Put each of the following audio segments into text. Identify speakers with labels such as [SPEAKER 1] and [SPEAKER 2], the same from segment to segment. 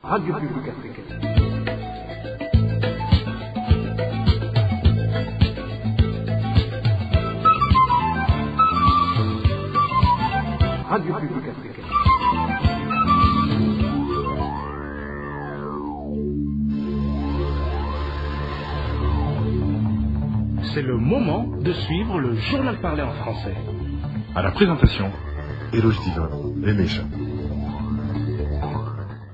[SPEAKER 1] Radio Publique Africaine. Radio Publique Africaine.
[SPEAKER 2] C'est le moment de suivre le journal parlé en français.
[SPEAKER 3] À la présentation, Eloge Divin, les méchants.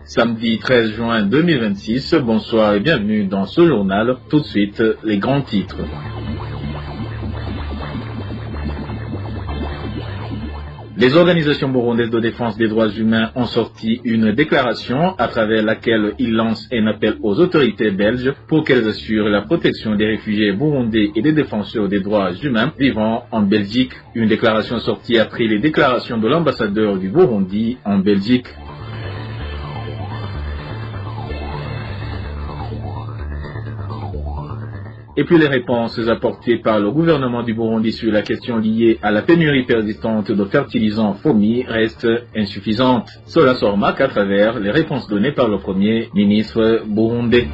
[SPEAKER 4] Samedi 13 juin 2026, bonsoir et bienvenue dans ce journal. Tout de suite, les grands titres. Les organisations burundaises de défense des droits humains ont sorti une déclaration à travers laquelle ils lancent un appel aux autorités belges pour qu'elles assurent la protection des réfugiés burundais et des défenseurs des droits humains vivant en Belgique. Une déclaration sortie après les déclarations de l'ambassadeur du Burundi en Belgique. Et puis les réponses apportées par le gouvernement du Burundi sur la question liée à la pénurie persistante de fertilisants FOMI restent insuffisantes. Cela se remarque à travers les réponses données par le Premier ministre burundais.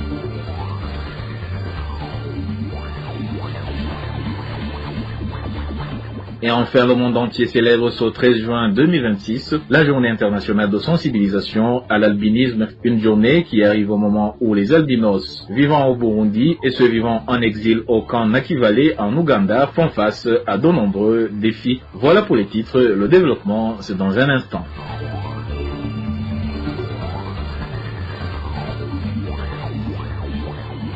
[SPEAKER 4] Et enfin, le monde entier célèbre ce 13 juin 2026 la journée internationale de sensibilisation à l'albinisme. Une journée qui arrive au moment où les albinos vivant au Burundi et ceux vivant en exil au camp Nakivale en Ouganda font face à de nombreux défis. Voilà pour les titres, le développement c'est dans un instant.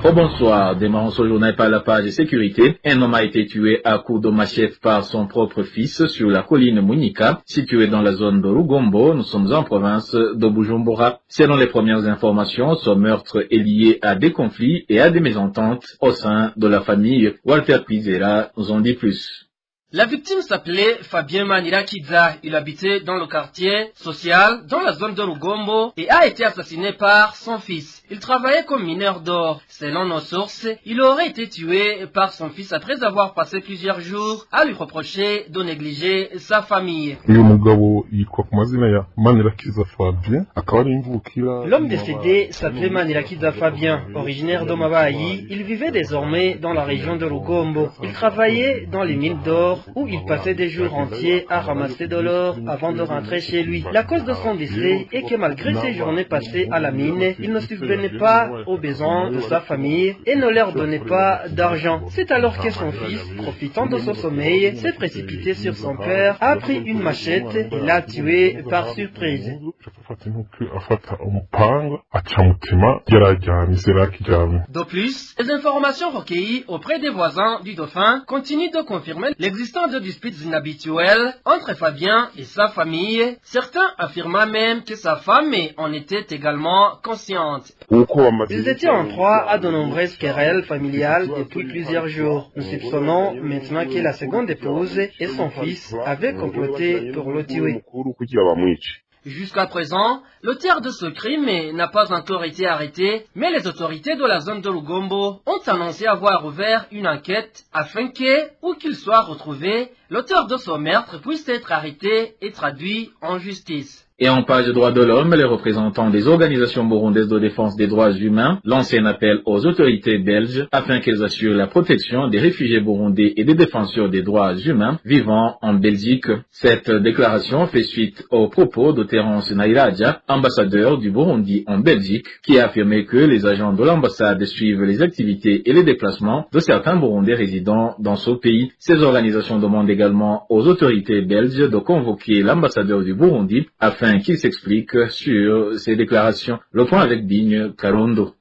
[SPEAKER 4] Oh bonsoir, démarrons ce journal par la page sécurité. Un homme a été tué à coups de machette par son propre fils sur la colline Munika, située dans la zone de Rugombo. Nous sommes en province de Bujumbura. Selon les premières informations, ce meurtre est lié à des conflits et à des mésententes au sein de la famille. Walter Pizera nous en dit plus.
[SPEAKER 5] La victime s'appelait Fabien Manirakiza. Il habitait dans le quartier social, dans la zone de Rugombo, et a été assassiné par son fils. Il travaillait comme mineur d'or. Selon nos sources, il aurait été tué par son fils après avoir passé plusieurs jours à lui reprocher de négliger sa famille.
[SPEAKER 3] L'homme
[SPEAKER 5] décédé s'appelait Manirakiza Fabien, originaire d'Omabayi. Il vivait désormais dans la région de Rugombo. Il travaillait dans les mines d'or, où il passait des jours entiers à ramasser de l'or avant de rentrer chez lui. La cause de son décès est que malgré ses journées passées à la mine, il ne subvenait pas aux besoins de sa famille et ne leur donnait pas d'argent. C'est alors que son fils, profitant de son sommeil, s'est précipité sur son père, a pris une machette et l'a tué par surprise. De plus, les informations recueillies auprès des voisins du dauphin continuent de confirmer l'existence de disputes inhabituelles entre Fabien et sa famille. Certains affirmaient même que sa femme en était également consciente. Ils étaient en proie à de nombreuses querelles familiales depuis plusieurs jours. Nous soupçonnons maintenant que la seconde épouse et son fils avaient comploté pour le tuer. Jusqu'à présent, l'auteur de ce crime n'a pas encore été arrêté, mais les autorités de la zone de Rugombo ont annoncé avoir ouvert une enquête afin que, où qu'il soit retrouvé, l'auteur de ce meurtre puisse être arrêté et traduit en justice.
[SPEAKER 4] Et en page droits de l'homme, les représentants des organisations burundaises de défense des droits humains lancent un appel aux autorités belges afin qu'elles assurent la protection des réfugiés burundais et des défenseurs des droits humains vivant en Belgique. Cette déclaration fait suite aux propos de Terence Nairaja, ambassadeur du Burundi en Belgique, qui a affirmé que les agents de l'ambassade suivent les activités et les déplacements de certains Burundais résidant dans ce pays. Ces organisations demandent également aux autorités belges de convoquer l'ambassadeur du Burundi afin qu'il s'explique sur ces déclarations. Le point avec Bigne Karondo.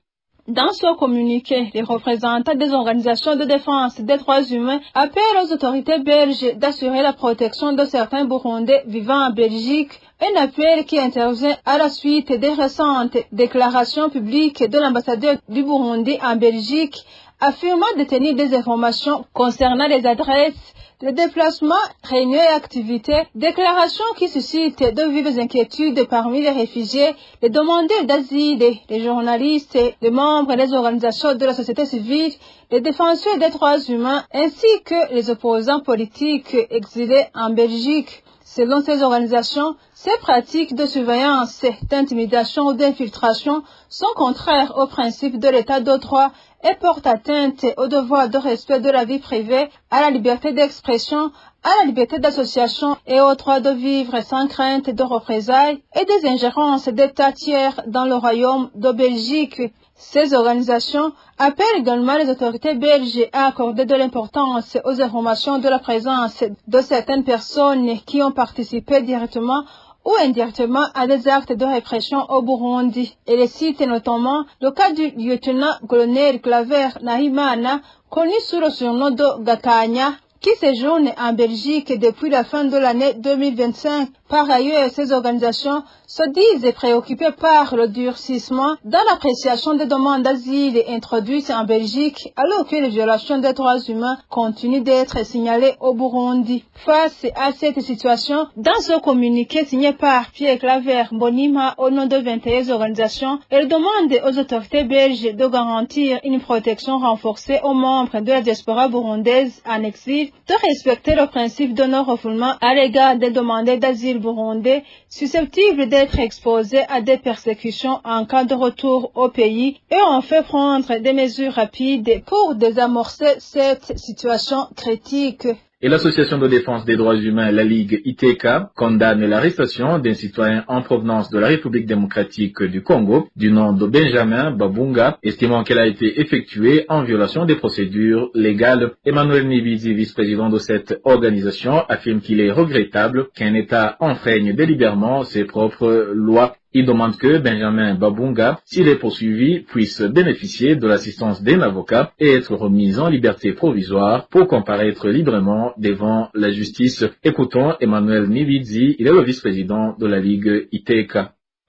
[SPEAKER 6] Dans ce communiqué, les représentants des organisations de défense des droits humains appellent aux autorités belges d'assurer la protection de certains Burundais vivant en Belgique, un appel qui intervient à la suite des récentes déclarations publiques de l'ambassadeur du Burundi en Belgique, affirmant détenir des informations concernant les adresses, les déplacements, réunions et activités, déclarations qui suscitent de vives inquiétudes parmi les réfugiés, les demandeurs d'asile, les journalistes, les membres des organisations de la société civile, les défenseurs des droits humains, ainsi que les opposants politiques exilés en Belgique. Selon ces organisations, ces pratiques de surveillance, d'intimidation ou d'infiltration sont contraires aux principes de l'état de droit et portent atteinte au devoir de respect de la vie privée, à la liberté d'expression, à la liberté d'association et au droit de vivre sans crainte de représailles et des ingérences d'États tiers dans le royaume de Belgique. Ces organisations appellent également les autorités belges à accorder de l'importance aux informations de la présence de certaines personnes qui ont participé directement ou indirectement à des actes de répression au Burundi. Et les citent notamment le cas du lieutenant-colonel Claver Nahimana, connu sous le surnom de Gatanya, qui séjourne en Belgique depuis la fin de l'année 2025. Par ailleurs, ces organisations se disent préoccupées par le durcissement dans l'appréciation des demandes d'asile introduites en Belgique, alors que les violations des droits humains continuent d'être signalées au Burundi. Face à cette situation, dans ce communiqué signé par Pierre Claver Mbonimpa au nom de 21 organisations, elle demande aux autorités belges de garantir une protection renforcée aux membres de la diaspora burundaise en exil, de respecter le principe de non-refoulement à l'égard des demandeurs d'asile burundais susceptibles d'être exposés à des persécutions en cas de retour au pays, et on fait prendre des mesures rapides pour désamorcer cette situation critique.
[SPEAKER 4] Et l'association de défense des droits humains, la Ligue ITK, condamne l'arrestation d'un citoyen en provenance de la République démocratique du Congo, du nom de Benjamin Babunga, estimant qu'elle a été effectuée en violation des procédures légales. Emmanuel Nibizi, vice-président de cette organisation, affirme qu'il est regrettable qu'un État enfreigne délibérément ses propres lois. Il demande que Benjamin Babunga, s'il est poursuivi, puisse bénéficier de l'assistance d'un avocat et être remis en liberté provisoire pour comparaître librement devant la justice. Écoutons Emmanuel Nibizi, il est le vice-président de la Ligue ITK.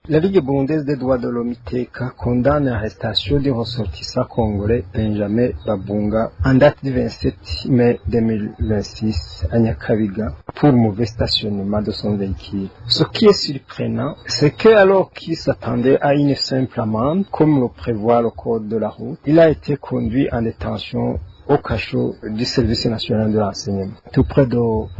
[SPEAKER 7] La Ligue burundaise des droits de l'homme ITK condamne l'arrestation du ressortissant congolais Benjamin Babunga en date du 27 mai 2026 à Nyakabiga pour mauvais stationnement de son véhicule. Ce qui est surprenant, c'est que alors qu'il s'attendait à une simple amende, comme le prévoit le code de la route, il a été conduit en détention au cachot du service national de l'enseignement, tout près de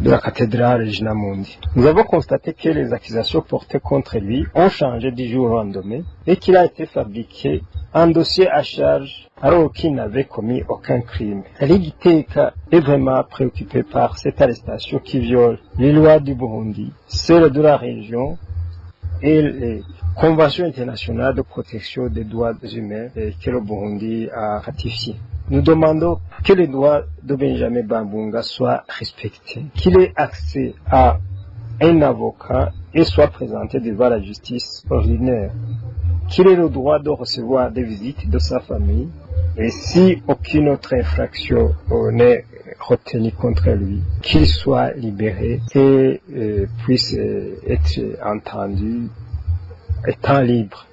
[SPEAKER 7] la cathédrale Regina Mundi. Nous avons constaté que les accusations portées contre lui ont changé du jour au lendemain et qu'il a été fabriqué un dossier à charge alors qu'il n'avait commis aucun crime. La Ligue ITK est vraiment préoccupée par cette arrestation qui viole les lois du Burundi, celles de la région et les conventions internationales de protection des droits humains que le Burundi a ratifiées. Nous demandons que les droits de Benjamin Babunga soient respectés, qu'il ait accès à un avocat et soit présenté devant la justice ordinaire, qu'il ait le droit de recevoir des visites de sa famille et si aucune autre infraction n'est retenue contre lui, qu'il soit libéré et puisse être entendu étant libre.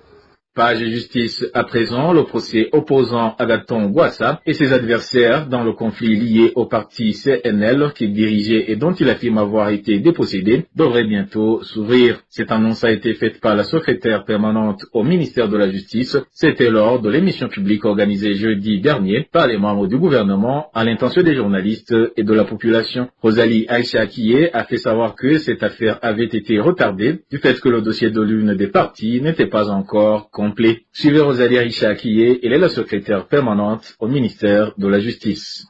[SPEAKER 4] Page justice à présent, le procès opposant Agathon Rwasa et ses adversaires dans le conflit lié au parti CNL qu'il dirigeait et dont il affirme avoir été dépossédé devrait bientôt s'ouvrir. Cette annonce a été faite par la secrétaire permanente au ministère de la Justice. C'était lors de l'émission publique organisée jeudi dernier par les membres du gouvernement à l'intention des journalistes et de la population. Rosalie Aïcha-Akiyé a fait savoir que cette affaire avait été retardée du fait que le dossier de l'une des parties n'était pas encore complet. Suivez Rosalie Aïcha-Akiyé, elle est la secrétaire permanente au ministère de la Justice.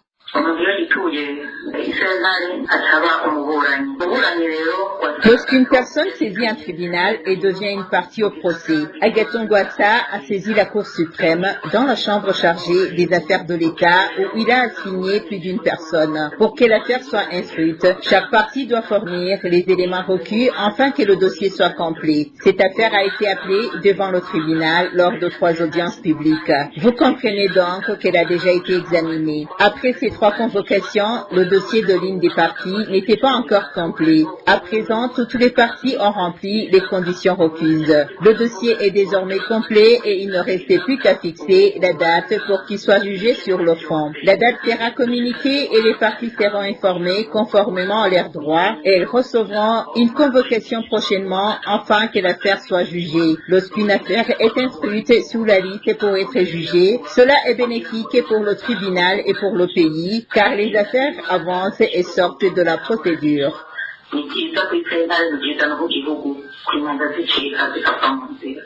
[SPEAKER 8] Lorsqu'une personne saisit un tribunal et devient une partie au procès, Agathon Rwasa a saisi la Cour suprême dans la chambre chargée des affaires de l'État où il a assigné plus d'une personne. Pour que l'affaire soit instruite, chaque partie doit fournir les éléments requis afin que le dossier soit complet. Cette affaire a été appelée devant le tribunal lors de 3 audiences publiques. Vous comprenez donc qu'elle a déjà été examinée. Après ces 3 convocations, le dossier de l'une des parties n'était pas encore complet. À présent, toutes les parties ont rempli les conditions requises. Le dossier est désormais complet et il ne restait plus qu'à fixer la date pour qu'il soit jugé sur le fond. La date sera communiquée et les parties seront informées conformément à leurs droits et elles recevront une convocation prochainement afin que l'affaire soit jugée. Lorsqu'une affaire est instruite sous la liste pour être jugée, cela est bénéfique pour le tribunal et pour le pays car les affaires avancent et sortent de la procédure.
[SPEAKER 9] ni cyiza ku itsinda ni byiza no ku gihugu ku impunzi zicika zikava mu nzira.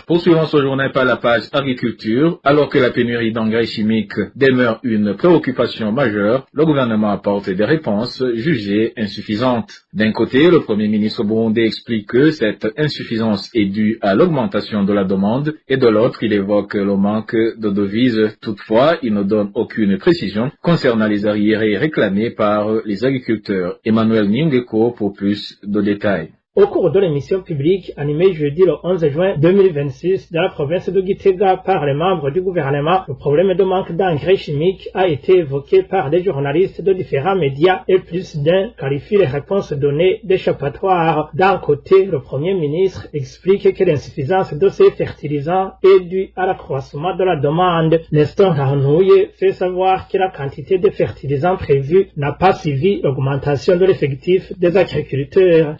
[SPEAKER 4] Poursuivons ce journal par la page agriculture. Alors que la pénurie d'engrais chimiques demeure une préoccupation majeure, le gouvernement apporte des réponses jugées insuffisantes. D'un côté, le Premier ministre burundais explique que cette insuffisance est due à l'augmentation de la demande et de l'autre, il évoque le manque de devises. Toutefois, il ne donne aucune précision concernant les arriérés réclamés par les agriculteurs. Emmanuel Ningeko pour plus de détails.
[SPEAKER 10] Au cours de l'émission publique animée jeudi le 11 juin 2026 dans la province de Gitega par les membres du gouvernement, le problème de manque d'engrais chimiques a été évoqué par des journalistes de différents médias et plus d'un qualifie les réponses données d'échappatoires. D'un côté, le Premier ministre explique que l'insuffisance de ces fertilisants est due à l'accroissement de la demande. Nestor Harnouye fait savoir que la quantité de fertilisants prévue n'a pas suivi l'augmentation de l'effectif des agriculteurs.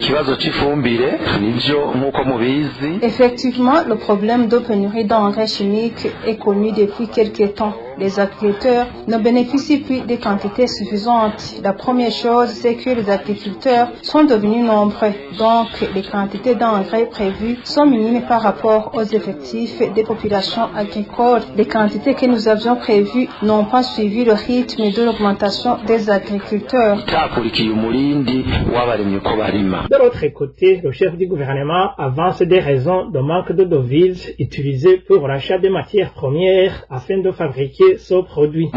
[SPEAKER 6] Effectivement, le problème de pénurie d'engrais chimiques est connu depuis quelques temps. Les agriculteurs ne bénéficient plus de quantités suffisantes. La première chose, c'est que les agriculteurs sont devenus nombreux. Donc, les quantités d'engrais prévues sont minimes par rapport aux effectifs des populations agricoles. Les quantités que nous avions prévues n'ont pas suivi le rythme de l'augmentation des agriculteurs.
[SPEAKER 10] De l'autre côté, le chef du gouvernement avance des raisons de manque de devises utilisées pour l'achat des matières premières afin de fabriquer ce produit.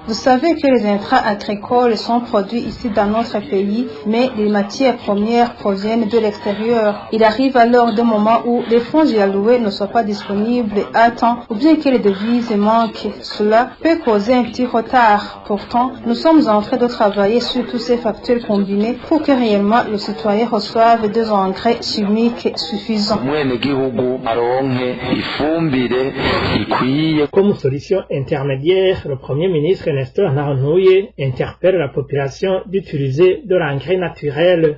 [SPEAKER 6] Vous savez que les intrants agricoles sont produits ici dans notre pays, mais les matières premières proviennent de l'extérieur. Il arrive alors des moments où les fonds alloués ne sont pas disponibles à temps, ou bien que les devises manquent. Cela peut causer un petit retard. Pourtant, nous sommes en train de travailler sur tous ces facteurs combinés pour que réellement le citoyen reçoive des engrais chimiques suffisants.
[SPEAKER 10] Comme solution intermédiaire, le Premier ministre Nestor Harnouye interpelle la population d'utiliser de l'engrais naturel.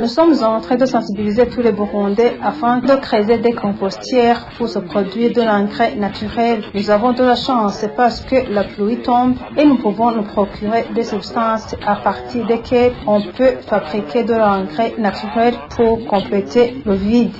[SPEAKER 6] Nous sommes en train de sensibiliser tous les Burundais afin de créer des compostières pour se produire de l'engrais naturel. Nous avons de la chance parce que la pluie tombe et nous pouvons nous procurer des substances à partir desquelles on peut fabriquer de l'engrais naturel pour compléter le vide.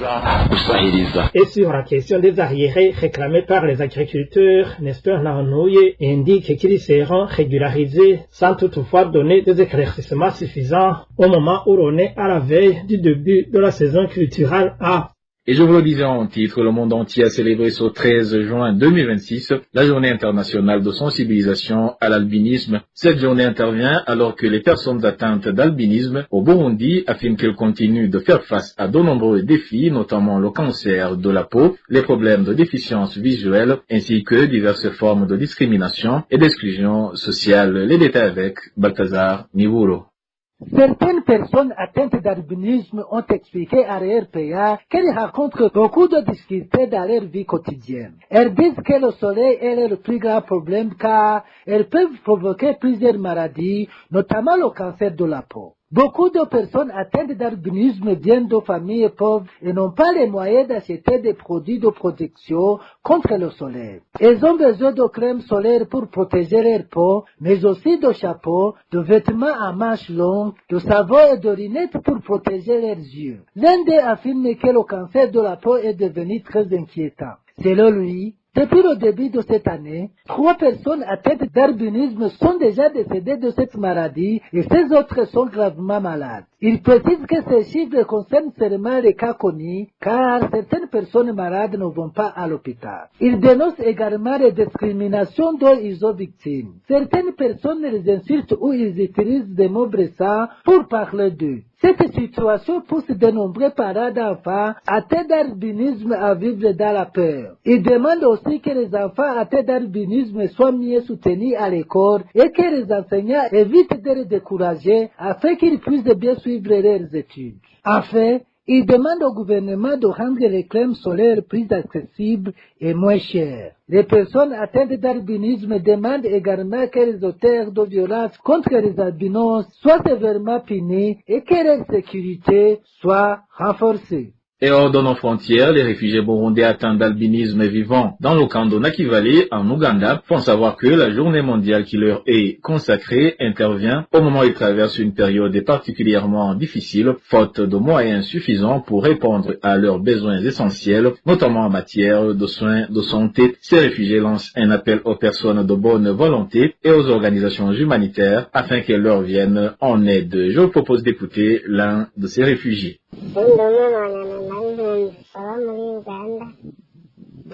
[SPEAKER 10] Et sur la question des arriérés réclamés par les agriculteurs, Nestor Harnouye indique qu'ils seront régularisés sans toutefois donner des éclaircissements suffisants au moment où l'on est à la veille du début de la saison culturelle A.
[SPEAKER 4] Et je vous le disais en titre, le monde entier a célébré ce 13 juin 2026 la journée internationale de sensibilisation à l'albinisme. Cette journée intervient alors que les personnes atteintes d'albinisme au Burundi affirment qu'elles continuent de faire face à de nombreux défis, notamment le cancer de la peau, les problèmes de déficience visuelle, ainsi que diverses formes de discrimination et d'exclusion sociale. Les détails avec Balthazar Nivuro.
[SPEAKER 11] Certaines personnes atteintes d'albinisme ont expliqué à RPA qu'elles rencontrent beaucoup de difficultés dans leur vie quotidienne. Elles disent que le soleil est leur plus grand problème car elles peuvent provoquer plusieurs maladies, notamment le cancer de la peau. Beaucoup de personnes atteintes d'albinisme viennent de familles pauvres et n'ont pas les moyens d'acheter des produits de protection contre le soleil. Elles ont besoin de crème solaire pour protéger leur peau, mais aussi de chapeaux, de vêtements à manches longues, de savon et de lunettes pour protéger leurs yeux. L'un d'eux affirme que le cancer de la peau est devenu très inquiétant. Selon lui, depuis le début de cette année, 3 personnes atteintes d'albinisme sont déjà décédées de cette maladie et 16 autres sont gravement malades. Il précise que ces chiffres concernent seulement les cas connus, car certaines personnes malades ne vont pas à l'hôpital. Il dénonce également les discriminations dont ils sont victimes. Certaines personnes les insultent ou ils utilisent des mots blessants pour parler d'eux. Cette situation pousse de nombreux parents d'enfants atteints d'albinisme à vivre dans la peur. Il demande aussi que les enfants atteints d'albinisme soient mieux soutenus à l'école et que les enseignants évitent de les décourager afin qu'ils puissent bien suivre leurs études. Enfin, il demande au gouvernement de rendre les crèmes solaires plus accessibles et moins chères. Les personnes atteintes d'albinisme demandent également que les auteurs de violences contre les albinos soient sévèrement punis et que leur sécurité soit renforcée.
[SPEAKER 4] Et hors de nos frontières, les réfugiés burundais atteints d'albinisme vivant dans le camp de Nakivale en Ouganda font savoir que la journée mondiale qui leur est consacrée intervient au moment où ils traversent une période particulièrement difficile, faute de moyens suffisants pour répondre à leurs besoins essentiels, notamment en matière de soins de santé. Ces réfugiés lancent un appel aux personnes de bonne volonté et aux organisations humanitaires afin qu'elles leur viennent en aide. Je vous propose d'écouter l'un de ces réfugiés.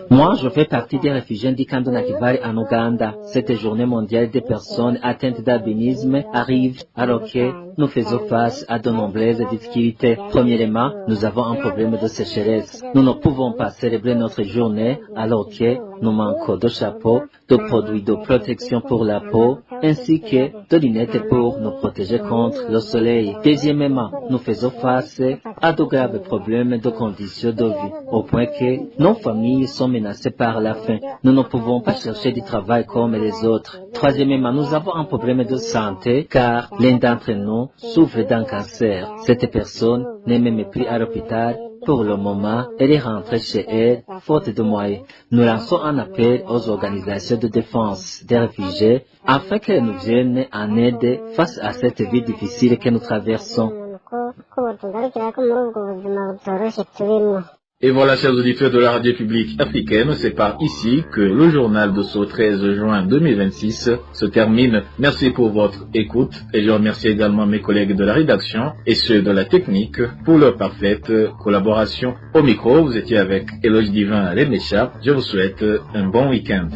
[SPEAKER 12] Moi, je fais partie des réfugiés du camp de Nakivale en Ouganda. Cette journée mondiale des personnes atteintes d'albinisme arrive alors que nous faisons face à de nombreuses difficultés. Premièrement, nous avons un problème de sécheresse. Nous ne pouvons pas célébrer notre journée alors que nous manquons de chapeaux, de produits de protection pour la peau, ainsi que de lunettes pour nous protéger contre le soleil. Deuxièmement, nous faisons face à de graves problèmes de conditions de vie, au point que nos familles sont menacées par la faim. Nous ne pouvons pas chercher du travail comme les autres. Troisièmement, nous avons un problème de santé, car l'un d'entre nous souffre d'un cancer. Cette personne n'est même plus à l'hôpital. Pour le moment, elle est rentrée chez elle, faute de moyens. Nous lançons un appel aux organisations de défense des réfugiés afin qu'elles nous viennent en aide face à cette vie difficile que nous traversons.
[SPEAKER 4] Et voilà, chers auditeurs de la radio publique africaine, c'est par ici que le journal de ce 13 juin 2026 se termine. Merci pour votre écoute et je remercie également mes collègues de la rédaction et ceux de la technique pour leur parfaite collaboration. Au micro, vous étiez avec Eloge Divin Lemesha. Je vous souhaite un bon week-end.